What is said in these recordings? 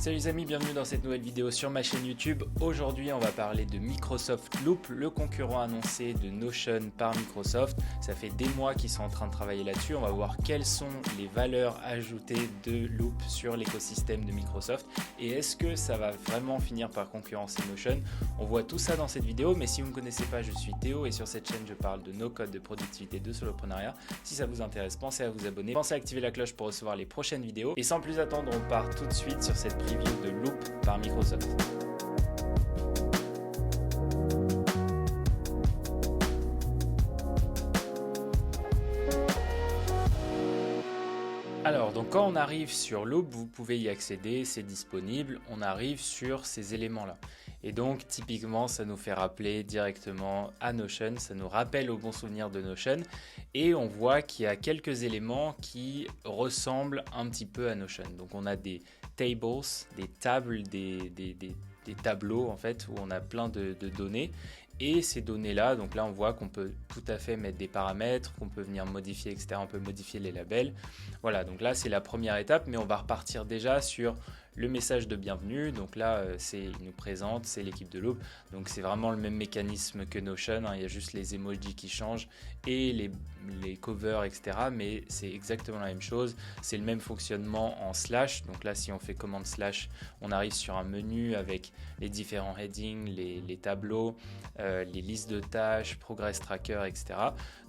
Salut les amis, bienvenue dans cette nouvelle vidéo sur ma chaîne YouTube. Aujourd'hui on va parler de Microsoft Loop, le concurrent annoncé de Notion par Microsoft. Ça fait des mois qu'ils sont en train de travailler là-dessus. On va voir quelles sont les valeurs ajoutées de Loop sur l'écosystème de Microsoft et est-ce que ça va vraiment finir par concurrencer Notion. On voit tout ça dans cette vidéo, mais si vous ne me connaissez pas, je suis Théo et sur cette chaîne je parle de no-code, de productivité, de soloprenariat. Si ça vous intéresse, pensez à vous abonner, pensez à activer la cloche pour recevoir les prochaines vidéos et sans plus attendre, on part tout de suite sur cette preview de Loop par Microsoft. Alors, donc quand on arrive sur Loop, vous pouvez y accéder, c'est disponible, on arrive sur ces éléments-là. Et donc, typiquement, ça nous fait rappeler directement à Notion, ça nous rappelle au bon souvenir de Notion. Et on voit qu'il y a quelques éléments qui ressemblent un petit peu à Notion. Donc, on a des tables, des tables, des tableaux en fait, où on a plein de données. Et ces données-là, donc là on voit qu'on peut tout à fait mettre des paramètres, qu'on peut venir modifier, etc. On peut modifier les labels. Voilà, donc là c'est la première étape, mais on va repartir déjà sur le message de bienvenue. Donc là, il nous présente, c'est l'équipe de Loop. Donc c'est vraiment le même mécanisme que Notion, hein. Il y a juste les emojis qui changent et les covers, etc. Mais c'est exactement la même chose. C'est le même fonctionnement en slash. Donc là, si on fait commande slash, on arrive sur un menu avec les différents headings, les tableaux, les listes de tâches, progress tracker, etc.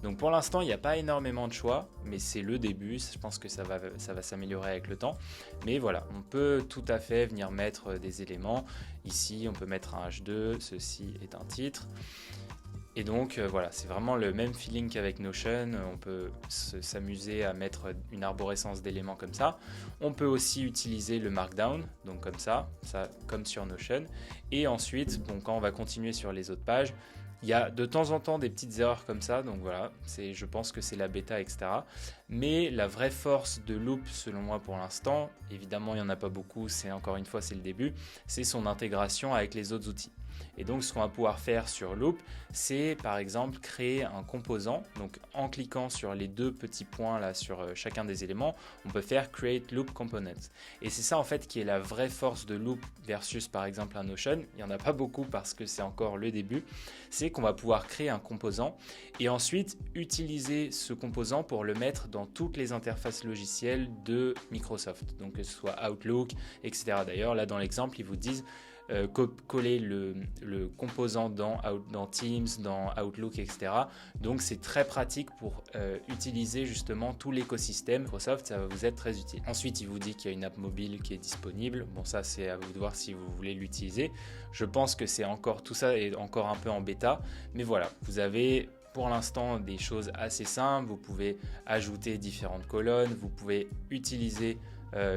Donc pour l'instant, il n'y a pas énormément de choix, mais c'est le début. Je pense que ça va s'améliorer avec le temps. Mais voilà, on peut tout à fait venir mettre des éléments. Ici, on peut mettre un H2, ceci est un titre. Et donc voilà, c'est vraiment le même feeling qu'avec Notion. On peut s'amuser à mettre une arborescence d'éléments comme ça. On peut aussi utiliser le Markdown, donc comme ça comme sur Notion. Et ensuite, bon, quand on va continuer sur les autres pages, il y a de temps en temps des petites erreurs comme ça, donc voilà, je pense que c'est la bêta, etc. Mais la vraie force de Loop, selon moi pour l'instant, évidemment il n'y en a pas beaucoup, encore une fois c'est le début, c'est son intégration avec les autres outils. Et donc ce qu'on va pouvoir faire sur Loop, c'est par exemple créer un composant. Donc en cliquant sur les deux petits points là sur chacun des éléments, on peut faire Create Loop Component. Et c'est ça en fait qui est la vraie force de Loop versus par exemple un Notion. Il n'y en a pas beaucoup parce que c'est encore le début. C'est qu'on va pouvoir créer un composant et ensuite utiliser ce composant pour le mettre dans toutes les interfaces logicielles de Microsoft. Donc que ce soit Outlook, etc. D'ailleurs là dans l'exemple ils vous disent coller le composant dans Teams, dans Outlook, etc. Donc c'est très pratique pour utiliser justement tout l'écosystème Microsoft, ça va vous être très utile. Ensuite, il vous dit qu'il y a une app mobile qui est disponible. Bon, ça c'est à vous de voir si vous voulez l'utiliser. Je pense que tout ça est encore un peu en bêta, mais voilà, vous avez pour l'instant des choses assez simples. Vous pouvez ajouter différentes colonnes, vous pouvez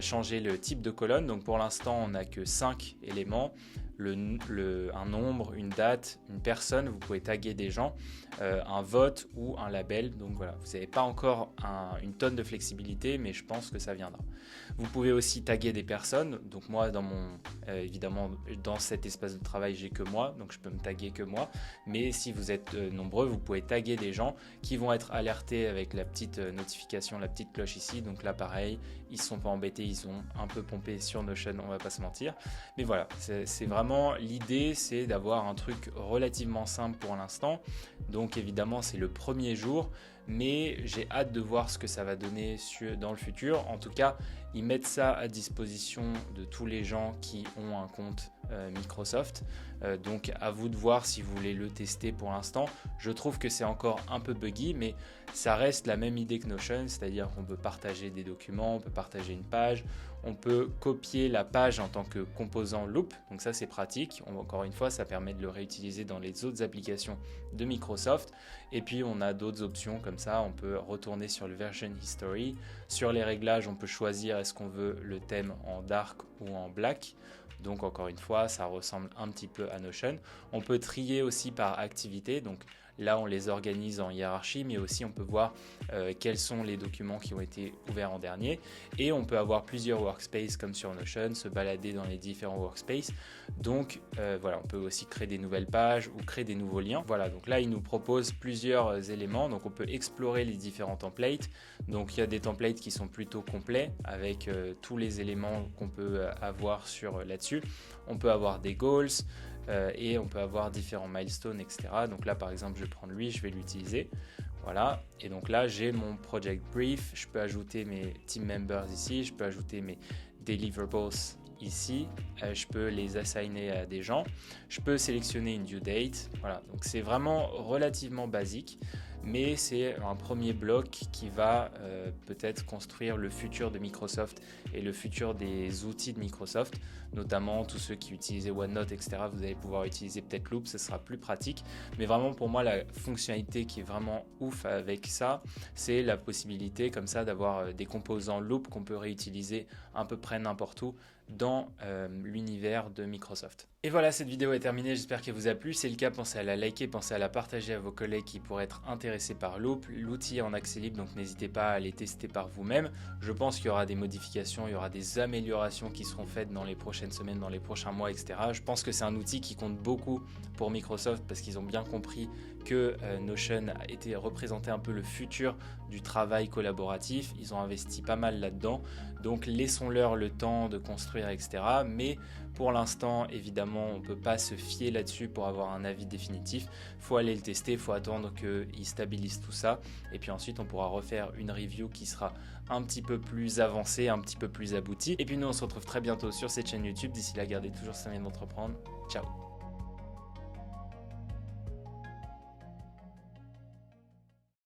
changer le type de colonne. Donc pour l'instant on n'a que 5 éléments, un nombre, une date, une personne, vous pouvez taguer des gens, un vote ou un label. Donc voilà, vous n'avez pas encore une tonne de flexibilité, mais je pense que ça viendra. Vous pouvez aussi taguer des personnes. Donc moi évidemment dans cet espace de travail j'ai que moi, donc je peux me taguer que moi, mais si vous êtes nombreux, vous pouvez taguer des gens qui vont être alertés avec la petite notification, la petite cloche ici. Donc là pareil, ils ne sont pas embêtés, ils ont un peu pompé sur Notion, on va pas se mentir. Mais voilà, c'est vraiment l'idée, c'est d'avoir un truc relativement simple pour l'instant. Donc évidemment c'est le premier jour, mais j'ai hâte de voir ce que ça va donner dans le futur. En tout cas, ils mettent ça à disposition de tous les gens qui ont un compte Microsoft. Donc à vous de voir si vous voulez le tester pour l'instant. Je trouve que c'est encore un peu buggy, mais ça reste la même idée que Notion, c'est-à-dire qu'on peut partager des documents, on peut partager une page, on peut copier la page en tant que composant Loop, donc ça c'est pratique. Encore une fois, ça permet de le réutiliser dans les autres applications de Microsoft. Et puis on a d'autres options comme ça, on peut retourner sur le version history. Sur les réglages, on peut choisir est-ce qu'on veut le thème en dark ou en black. Donc encore une fois, ça ressemble un petit peu à Notion. On peut trier aussi par activité. Donc Là, on les organise en hiérarchie, mais aussi on peut voir quels sont les documents qui ont été ouverts en dernier. Et on peut avoir plusieurs workspaces comme sur Notion, se balader dans les différents workspaces. Donc voilà, on peut aussi créer des nouvelles pages ou créer des nouveaux liens. Voilà, donc là, il nous propose plusieurs éléments. Donc on peut explorer les différents templates. Donc il y a des templates qui sont plutôt complets avec tous les éléments qu'on peut avoir là-dessus. On peut avoir des goals et on peut avoir différents milestones, etc. Donc là, par exemple, je vais prendre lui, je vais l'utiliser. Voilà, et donc là j'ai mon project brief, je peux ajouter mes team members ici, je peux ajouter mes deliverables ici, je peux les assigner à des gens, je peux sélectionner une due date. Voilà, donc c'est vraiment relativement basique, mais c'est un premier bloc qui va peut-être construire le futur de Microsoft et le futur des outils de Microsoft, notamment tous ceux qui utilisaient OneNote, etc. Vous allez pouvoir utiliser peut-être Loop, ce sera plus pratique. Mais vraiment pour moi, la fonctionnalité qui est vraiment ouf avec ça, c'est la possibilité comme ça d'avoir des composants Loop qu'on peut réutiliser à peu près n'importe où dans l'univers de Microsoft. Et voilà, cette vidéo est terminée, j'espère qu'elle vous a plu. Si c'est le cas, pensez à la liker, pensez à la partager à vos collègues qui pourraient être intéressés par Loop. L'outil est en accès libre, donc n'hésitez pas à les tester par vous-même. Je pense qu'il y aura des modifications, il y aura des améliorations qui seront faites dans les prochaines semaines, dans les prochains mois, etc. Je pense que c'est un outil qui compte beaucoup pour Microsoft parce qu'ils ont bien compris que Notion a été représenté un peu le futur du travail collaboratif. Ils ont investi pas mal là-dedans, donc laissons-leur le temps de construire, etc. Mais pour l'instant, évidemment, on ne peut pas se fier là-dessus pour avoir un avis définitif. Il faut aller le tester, il faut attendre qu'ils stabilisent tout ça. Et puis ensuite, on pourra refaire une review qui sera un petit peu plus avancée, un petit peu plus aboutie. Et puis nous, on se retrouve très bientôt sur cette chaîne YouTube. D'ici là, gardez toujours ce moyen d'entreprendre. Ciao!